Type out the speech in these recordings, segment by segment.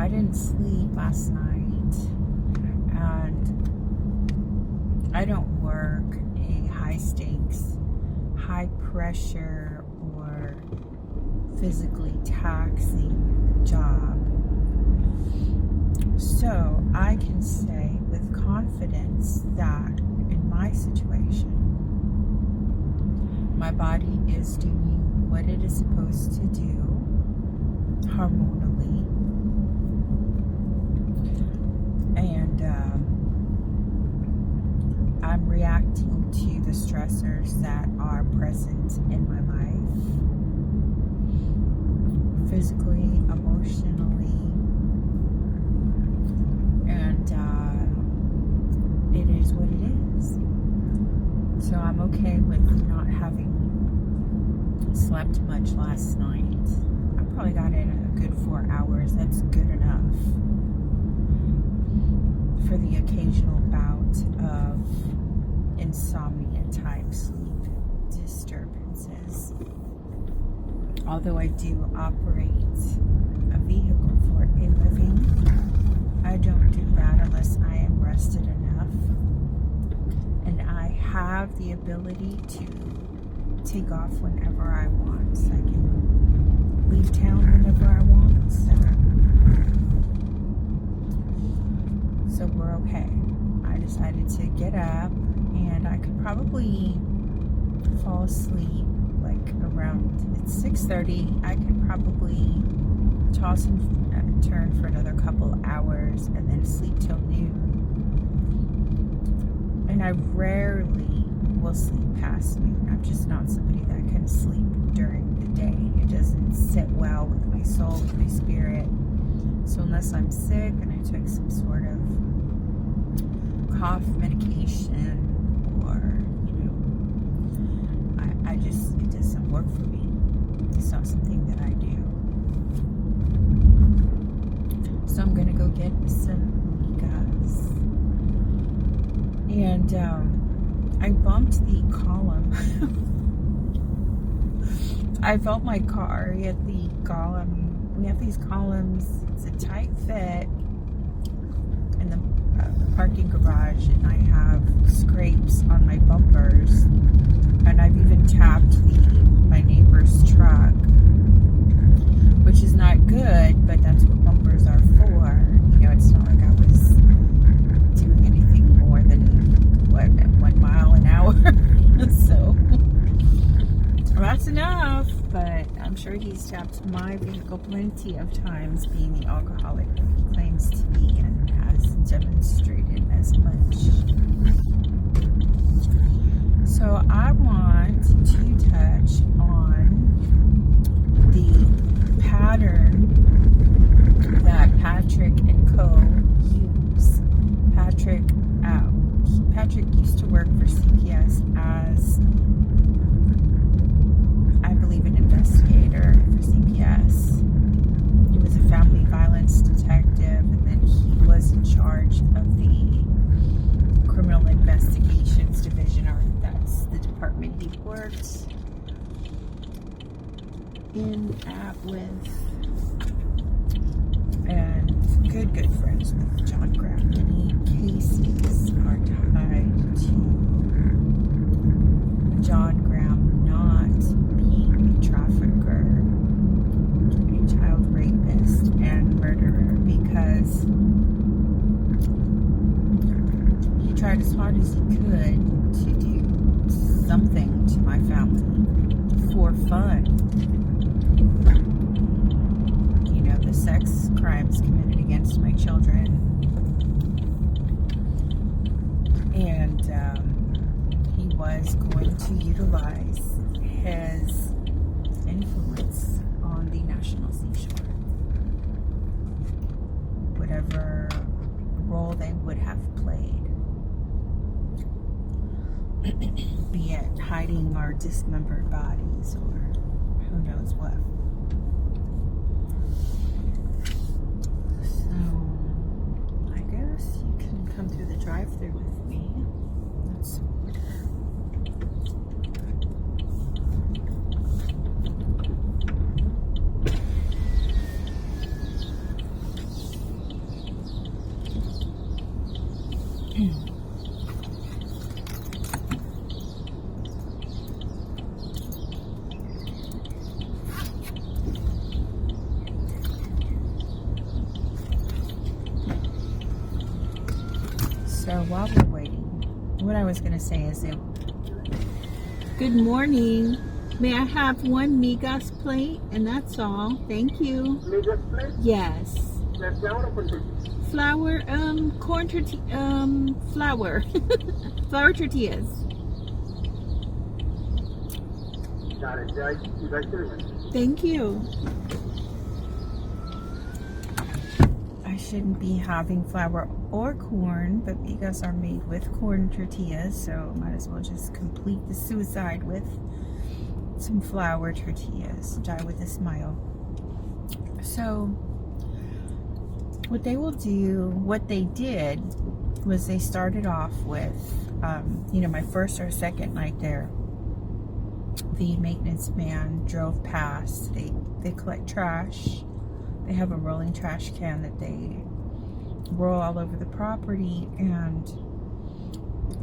I didn't sleep last night, and I don't work a high stakes, high pressure, or physically taxing job. So I can say with confidence that in my situation, my body is doing what it is supposed to do hormonally, and I'm reacting to the stressors that are present in my life, physically, emotionally, and it is what it is. So I'm okay with not having slept much last night. I probably got in a good 4 hours. That's good enough for the occasional bout of insomnia type sleep disturbances. Although I do operate a vehicle for a living, I don't do that unless I am rested enough, and I have the ability to take off whenever I want. So I can leave town whenever I want. So we're okay. I decided to get up, and I could probably fall asleep like around, it's 6:30. I could probably toss and turn for another couple hours and then sleep till noon. And I rarely will sleep past noon. I'm just not somebody that can sleep during the day. It doesn't sit well with my soul, with my spirit. So unless I'm sick and I took some sort of cough medication, or I just, it doesn't work for me. It's not something that I do. So I'm gonna go get some migas. And I bumped the column. I felt my car hit the column. We have these columns. It's a tight fit in the parking garage, and I have scrapes on my bumpers. And I've even tapped my neighbor's truck, which is not good, but that's what bumpers are for. It's not like I was doing anything more than 1 mile an hour. So that's enough, but I'm sure he's tapped my vehicle plenty of times, being the alcoholic that he claims to be and has demonstrated as much. So I want to touch on the pattern that Patrick and Co. use. Patrick used to work for CPS as, I believe, an investigator for CPS. He was a family violence detective, and then he was in charge of the criminal investigations division, or that's the department he worked with, and good friends with John Graham. Many cases are tied to John Graham not being a trafficker, a child rapist, and murderer, because he tried as hard as he could to do something to my family for fun. The sex crimes committed against my children, and he was going to utilize his influence on the National Seashore, whatever role they would have played, be it hiding our dismembered bodies or who knows what. Come through the drive-thru with me. Let's order. So while we're waiting, what I was going to say is that, good morning. May I have one migas plate? And that's all. Thank you. Migas plate? Yes. Flour or corn tortillas? Flour, corn tortilla, flour. Flour tortillas. Got it. You guys do. Thank you. I shouldn't be having flour or corn, but migas are made with corn tortillas, so might as well just complete the suicide with some flour tortillas. Die with a smile. So what they did was they started off with, my first or second night there, the maintenance man drove past. They collect trash. They have a rolling trash can that they roll all over the property, and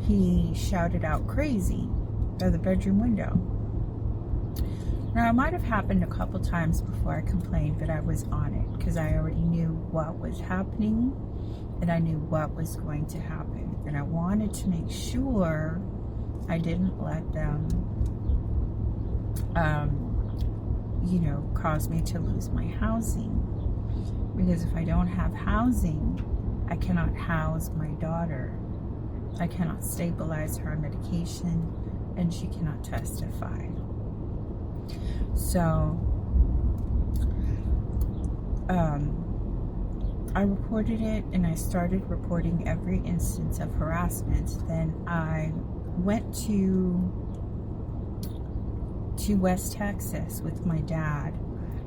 he shouted out crazy out of the bedroom window. Now, it might have happened a couple times before I complained, but I was on it because I already knew what was happening and I knew what was going to happen. And I wanted to make sure I didn't let them, cause me to lose my housing. Because if I don't have housing, I cannot house my daughter. I cannot stabilize her on medication, and she cannot testify. So, I reported it, and I started reporting every instance of harassment. Then I went to West Texas with my dad,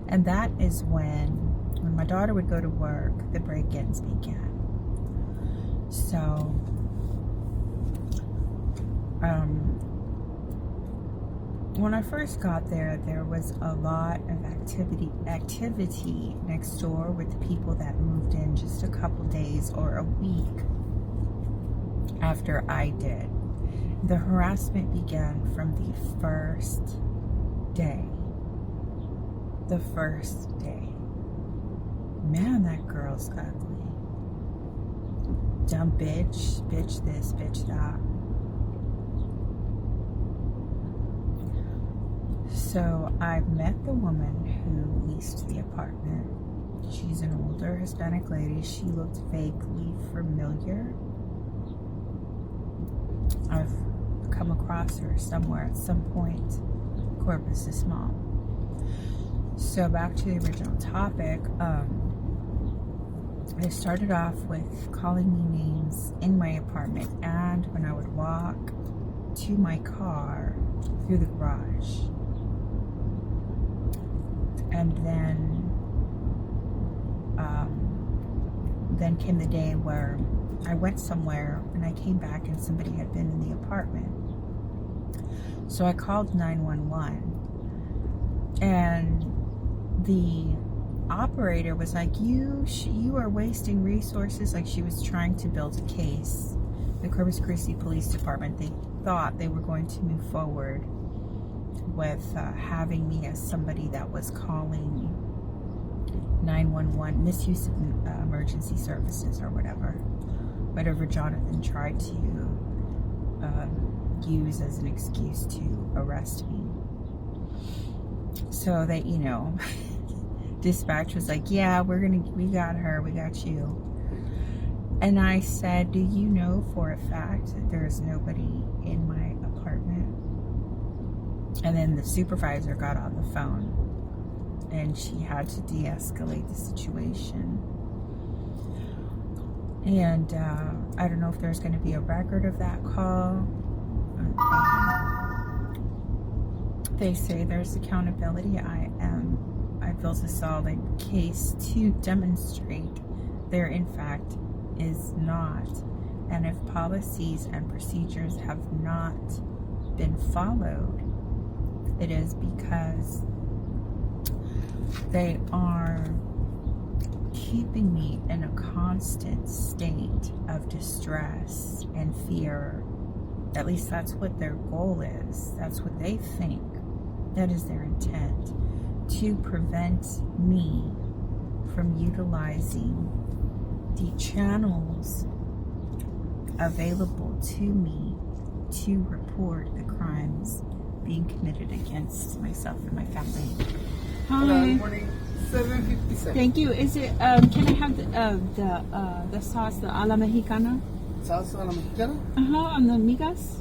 and that is when my daughter would go to work, the break-ins began. So, when I first got there, there was a lot of activity next door with the people that moved in just a couple days or a week after I did. The harassment began from the first day. The first day. Man, that girl's ugly. Dumb bitch, bitch this, bitch that. So I met the woman who leased the apartment. She's an older Hispanic lady. She looked vaguely familiar. I've come across her somewhere at some point. Corpus is small. So back to the original topic. I started off with calling me names in my apartment, and when I would walk to my car through the garage. And then came the day where I went somewhere and I came back and somebody had been in the apartment. So I called 911, and the operator was like, you are wasting resources. Like, she was trying to build a case. The Corpus Christi Police Department, they thought they were going to move forward with having me as somebody that was calling 911, misuse of emergency services or whatever Jonathan tried to use as an excuse to arrest me. So they, dispatch was like, yeah, we got her, we got you. And I said, do you know for a fact that there's nobody in my apartment? And then the supervisor got on the phone, and she had to de-escalate the situation. And I don't know if there's going to be a record of that call. They say there's accountability. I built a solid case to demonstrate there in fact is not. And if policies and procedures have not been followed, it is because they are keeping me in a constant state of distress and fear. At least that's what their goal is. That's what they think. That is their intent, to prevent me from utilizing the channels available to me to report the crimes being committed against myself and my family. Hi. Good morning. 7:57. Thank you. Is it? Can I have the sauce, the a la mexicana? Salsa a la mexicana? On the migas.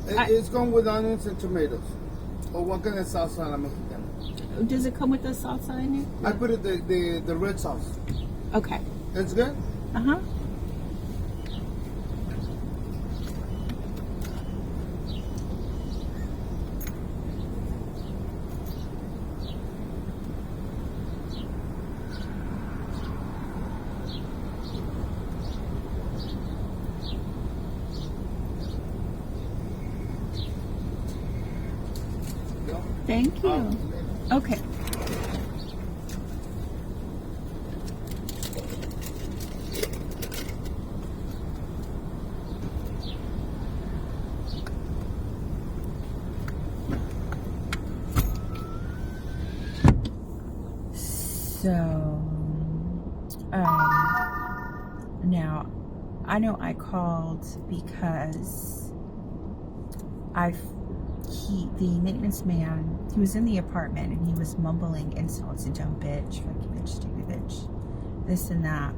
It's going with onions and tomatoes. Or what kind of salsa a la mexicana? Does it come with the salsa in it? I put it the red sauce. Okay. It's good? Thank you. Okay. So, now, I know I called because the maintenance man, he was in the apartment and he was mumbling insults to dumb bitch, fucking bitch, stupid bitch, this and that.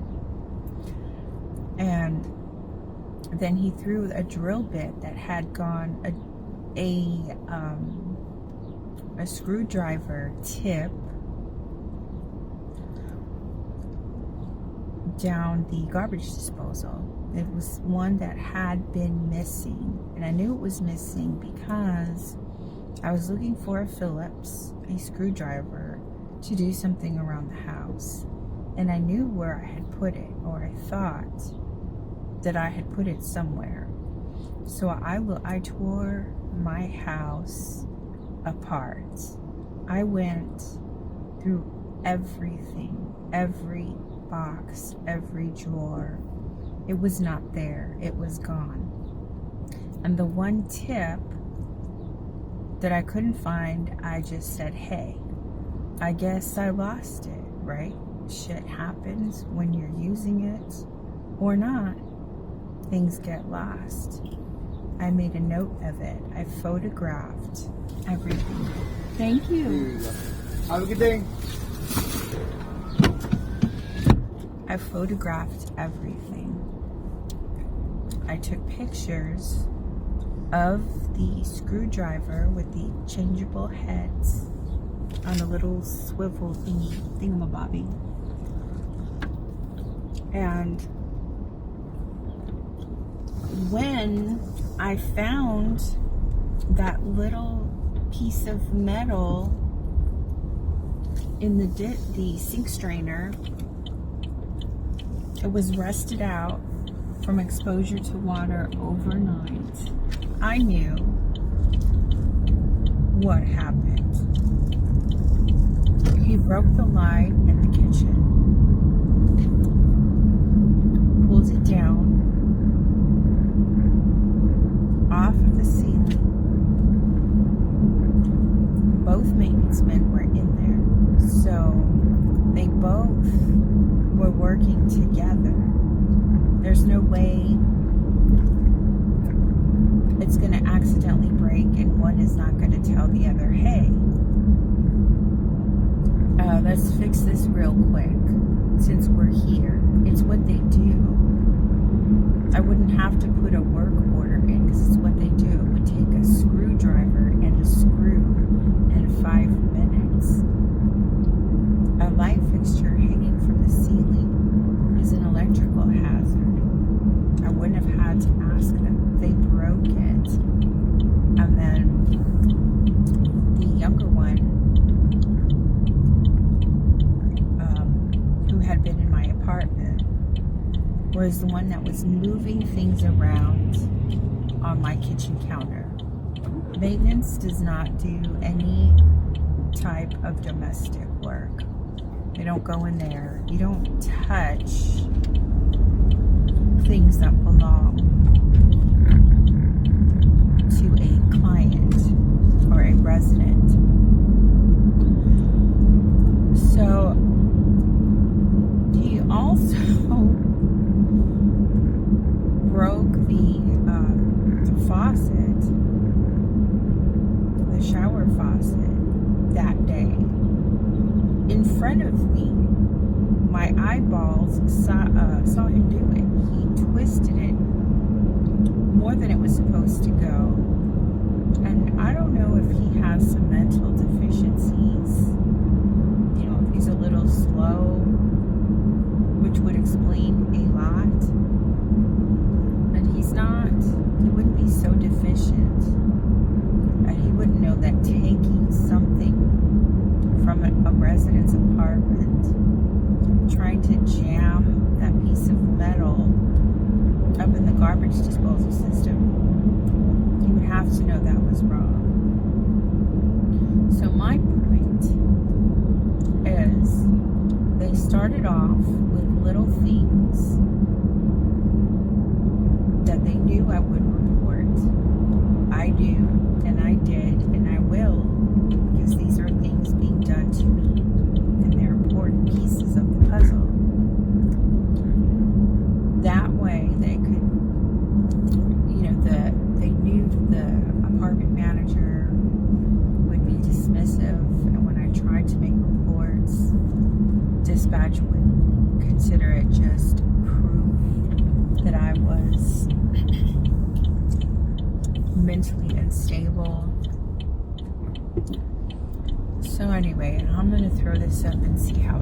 And then he threw a drill bit that had gone a screwdriver tip down the garbage disposal. It was one that had been missing, and I knew it was missing because I was looking for a Phillips, a screwdriver, to do something around the house, and I knew where I had put it, or I thought that I had put it somewhere. So I tore my house apart. I went through everything, every box, every drawer. It was not there. It was gone. And the one tip that I couldn't find, I just said, hey, I guess I lost it, right? Shit happens when you're using it or not. Things get lost. I made a note of it. I photographed everything. Thank you. Have a good day. I photographed everything. I took pictures of the screwdriver with the changeable heads on a little swivel thingamabobby. And when I found that little piece of metal in the sink strainer, it was rusted out from exposure to water overnight. I knew what happened. He broke the light in the kitchen, pulled it down off of the ceiling. Both maintenance men were in there, so they both were working together. There's no way it's going to accidentally break and one is not going to tell the other, hey, let's fix this real quick since we're here. It's what they do. I wouldn't have to put a work order in because it's what they do. It would take a screwdriver and a screw in 5 minutes. A light fixture hanging from the ceiling is an electrical hazard. I wouldn't have had to ask them. They broke it. And then the younger one, who had been in my apartment, was the one that was moving things around on my kitchen counter. Maintenance does not do any type of domestic work. They don't go in there. You don't touch things that belong to a client or a resident. So he also front of me, my eyeballs saw him do it. He twisted it more than it was supposed to go. And I don't know if he has some mental deficiencies. You know, if he's a little slow, which would explain a lot. But he's not, he wouldn't be so deficient. And he wouldn't know that taking something from a resident's apartment, trying to jam that piece of metal up in the garbage disposal system, he would have to know that was wrong. So my point is, they started off with little things that they knew I would report. I do, and I did, and I will, because these are things being done to me, and they're important pieces of the puzzle. That way, they could, you know, they knew the apartment manager would be dismissive, and when I tried to make reports, dispatch would consider it just proof that I was mentally unstable. So anyway, I'm going to throw this up and see how